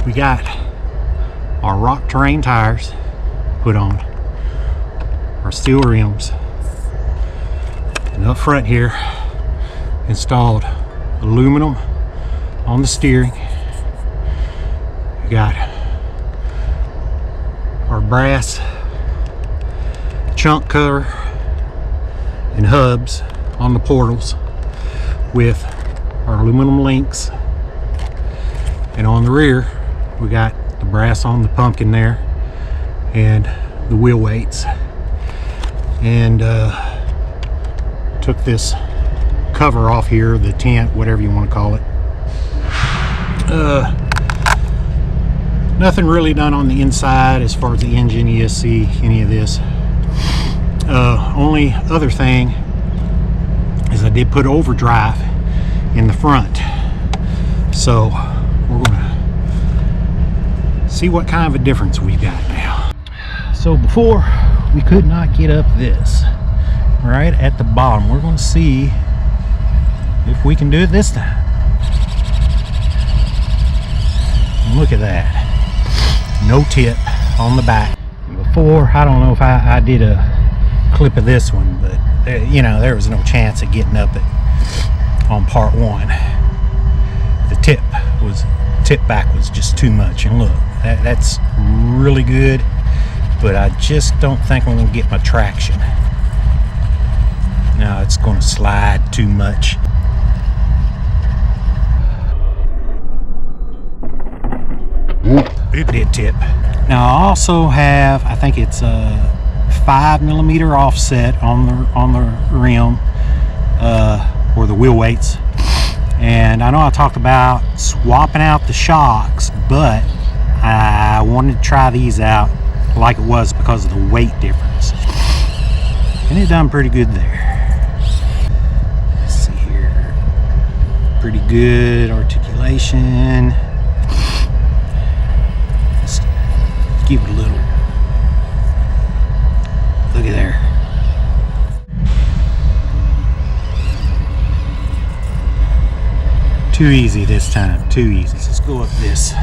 We got our rock terrain tires put on, our steel rims, and up front here installed aluminum on the steering. We got our brass chunk cover and hubs on the portals with our aluminum links, and on the rear we got the brass on the pumpkin there and the wheel weights, and took this cover off here, the tent, whatever you want to call it. Nothing really done on the inside as far as the engine, ESC, any of this. Only other thing is I did put overdrive in the front, so we're gonna see what kind of a difference we got now. So before, we could not get up this right at the bottom. We're gonna see if we can do it this time. Look at that, no tip on the back. Before, I don't know if I did a clip of this one, but you know, there was no chance of getting up it on part one. The tip back was just too much, and look, that's really good, but I just don't think I'm gonna get my traction. No, it's gonna slide too much. It did tip. Now I also have, I think it's a 5mm offset on the rim, or the wheel weights. And I know I talked about swapping out the shocks, but I wanted to try these out like it was because of the weight difference, and it done pretty good there. Let's see here, pretty good articulation. Let's give it a little. Look at there. Too easy this time, too easy. Let's go up this. I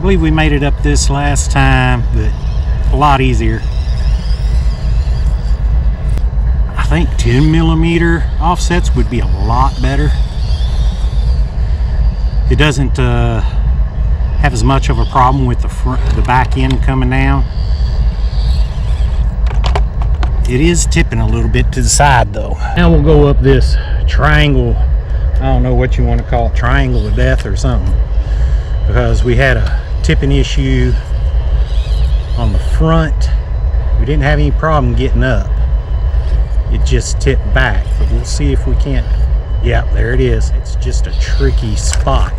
believe we made it up this last time, but a lot easier. I think 10mm offsets would be a lot better. It doesn't have as much of a problem with the back end coming down. It is tipping a little bit to the side though. Now we'll go up this triangle, I don't know what you want to call it, triangle of death or something, because we had a tipping issue on the front. We didn't have any problem getting up, it just tipped back, but we'll see if we can't. Yeah, there it is. It's just a tricky spot.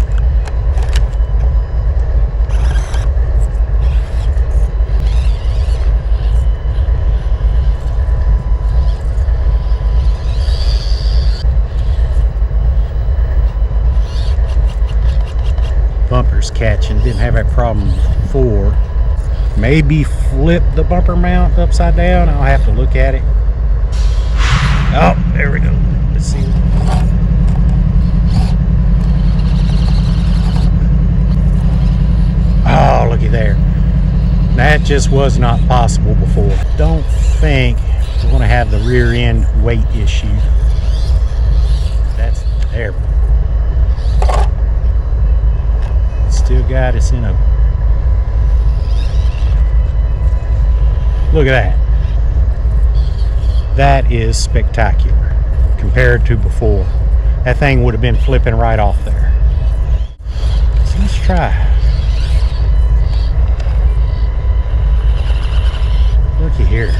Bumpers catching, didn't have that problem before. Maybe flip the bumper mount upside down, I'll have to look at it. Oh, there we go. Let's see. Oh, looky there. That just was not possible before. Don't think we're going to have the rear end weight issue. That's there. Still got us in a. Look at that. That is spectacular compared to before. That thing would have been flipping right off there. So let's try. Looky here.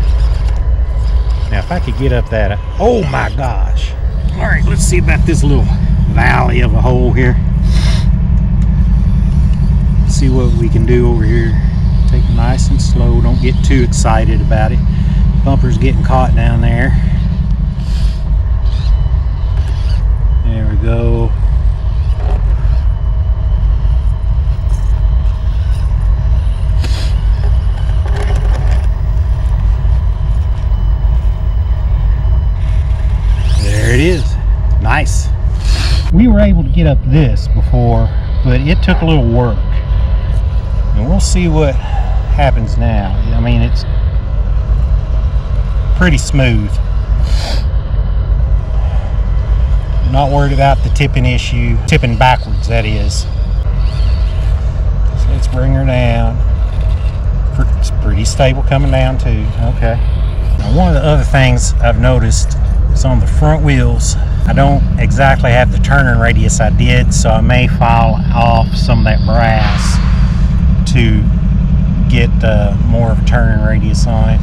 Now if I could get up that, oh my gosh. All right, let's see about this little valley of a hole here. See what we can do over here. Take it nice and slow, don't get too excited about it. Bumper's getting caught down there. There we go. There it is. Nice. We were able to get up this before but it took a little work. And we'll see what happens now. I mean, it's pretty smooth. Not worried about the tipping issue, tipping backwards, that is. So let's bring her down. It's pretty stable coming down too. Okay. Now, one of the other things I've noticed is on the front wheels, I don't exactly have the turning radius I did, so I may file off some of that brass to get more of a turning radius on it.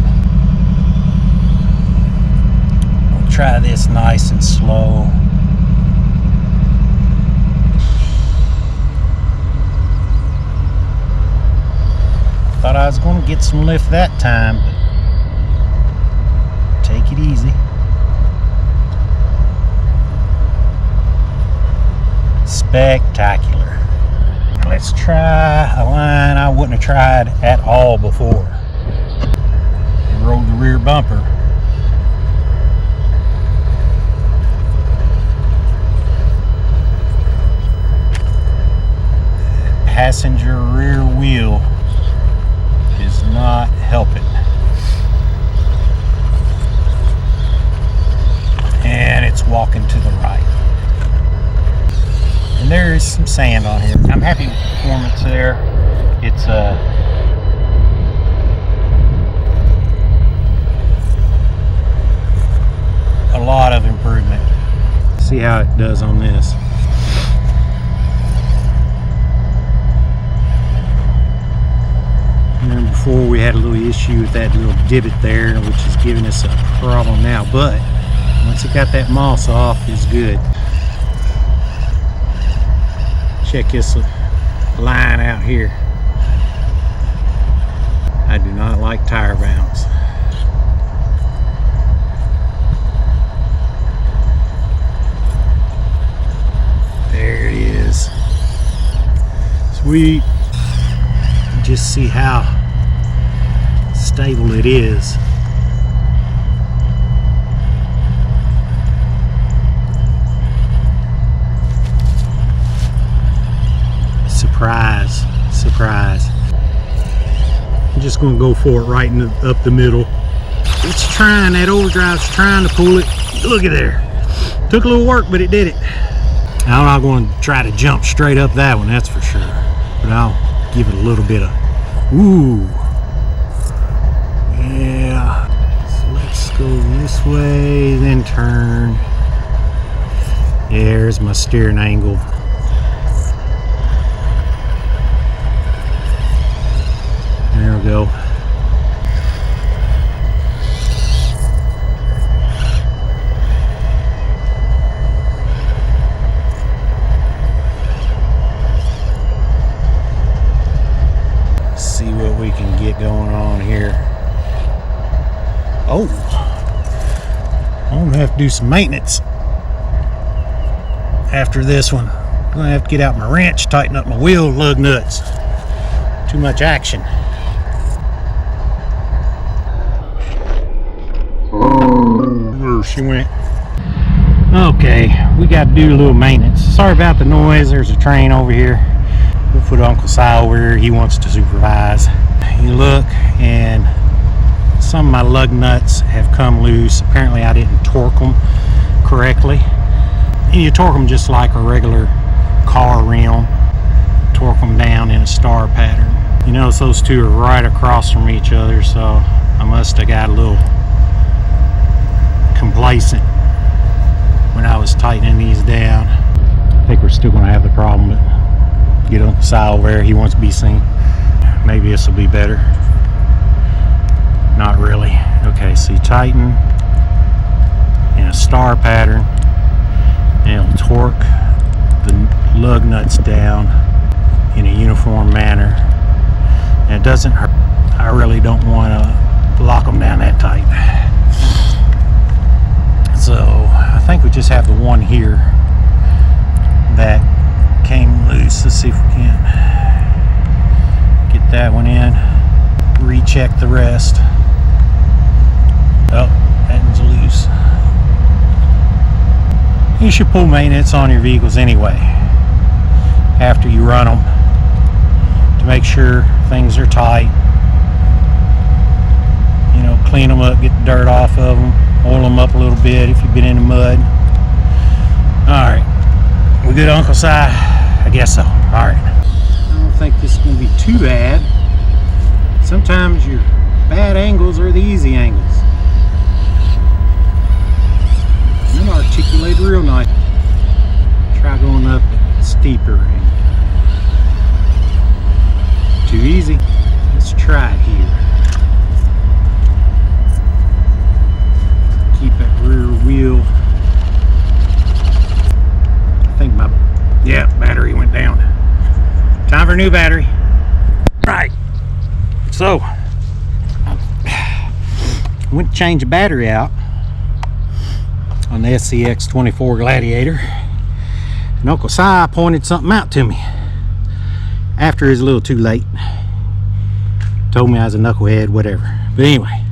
I'll try this nice and slow. Thought I was going to get some lift that time, but take it easy. Spectacular. Let's try a line I wouldn't have tried at all before. Roll the rear bumper. Passenger rear wheel is not helping. And it's walking to the right. And there is some sand on here. I'm happy with the performance there. It's a lot of improvement. See how it does on this. Remember before we had a little issue with that little divot there, which is giving us a problem now, but once it got that moss off, it's good. Check this line out here. I do not like tire bounce. There it is. Sweet. Just see how stable it is. Surprise, surprise. I'm just going to go for it right in up the middle. It's trying, that overdrive's trying to pull it. Look at there. Took a little work, but it did it. Now, I'm not going to try to jump straight up that one, that's for sure. But I'll give it a little bit of, ooh. Yeah. So let's go this way, then turn. There's my steering angle. There we go. Let's see what we can get going on here. Oh, I'm gonna have to do some maintenance after this one. I'm gonna have to get out my wrench, tighten up my wheel lug nuts. Too much action. There she went. Okay, we got to do a little maintenance. Sorry about the noise. There's a train over here. We'll put Uncle Si over here. He wants to supervise. You look, and some of my lug nuts have come loose. Apparently I didn't torque them correctly. And you torque them just like a regular car rim. Torque them down in a star pattern. You notice those two are right across from each other, so I must have got a little complacent when I was tightening these down. I think we're still going to have the problem, but get Uncle Si over there. He wants to be seen. Maybe this will be better. Not really. Okay, so you tighten in a star pattern, and it'll torque the lug nuts down in a uniform manner. And it doesn't hurt. I really don't want to lock them down that tight. So I think we just have the one here that came loose. Let's see if we can get that one in. Recheck the rest. Oh, that one's loose. You should pull maintenance on your vehicles anyway. after you run them to make sure things are tight. You know, clean them up, get the dirt off of them, oil them up a little bit if you've been in the mud. Alright, we good, Uncle Si? I guess so. Alright. I don't think this is going to be too bad. Sometimes your bad angles are the easy angles. And then articulate real nice. Try going up steeper angle. Too easy. Let's try it here. Keep that rear wheel. I think my battery went down. Time for a new battery. Right. So I went to change the battery out on the SCX24 Gladiator, and Uncle Si pointed something out to me after it was a little too late. Told me I was a knucklehead, whatever. But anyway,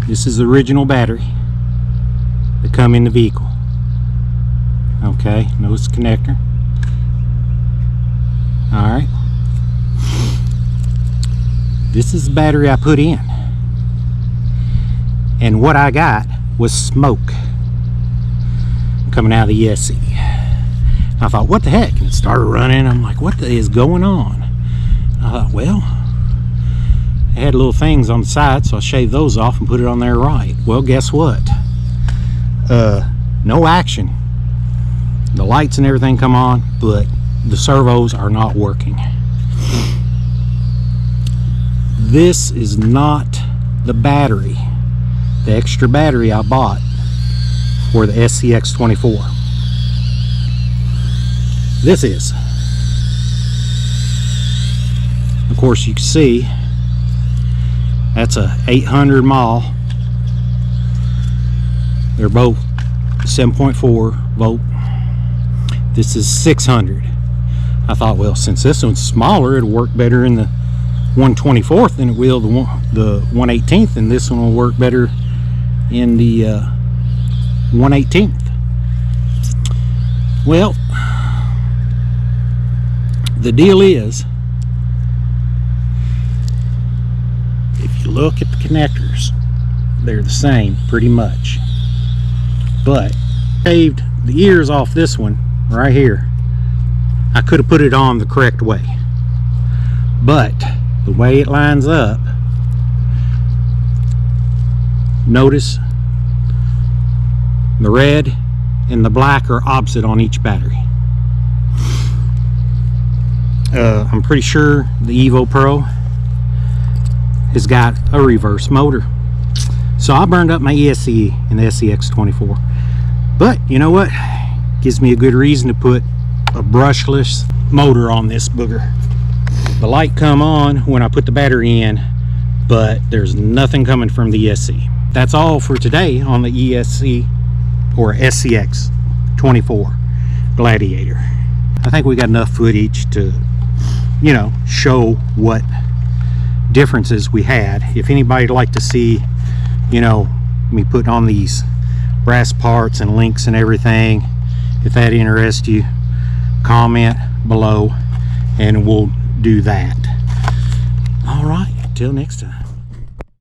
this is the original battery that come in the vehicle. Okay, notice the connector. Alright, this is the battery I put in, and what I got was smoke coming out of the ESC. I thought, what the heck? And it started running. I'm like, what is going on? I thought, well, it had little things on the side, so I shaved those off and put it on there right. Well, guess what? No action. The lights and everything come on, but the servos are not working. This is not the battery, the extra battery I bought for the SCX24. This is. Of course, you can see that's a 800 mile. They're both 7.4 volt. This is 600. I thought, well, since this one's smaller, it'll work better in the 124th than it will the 118th, and this one will work better in the 118th. Well, the deal is, if you look at the connectors, they're the same pretty much, but I shaved the ears off this one right here. I could have put it on the correct way, but the way it lines up, notice the red and the black are opposite on each battery. I'm pretty sure the Evo Pro has got a reverse motor. So I burned up my ESC in the SCX24. But you know what? Gives me a good reason to put a brushless motor on this booger. The light come on when I put the battery in, but there's nothing coming from the ESC. That's all for today on the ESC or SCX24 Gladiator. I think we got enough footage to, you know, show what differences we had. If anybody'd like to see, you know, me putting on these brass parts and links and everything, if that interests you, comment below and we'll do that. All right, till next time.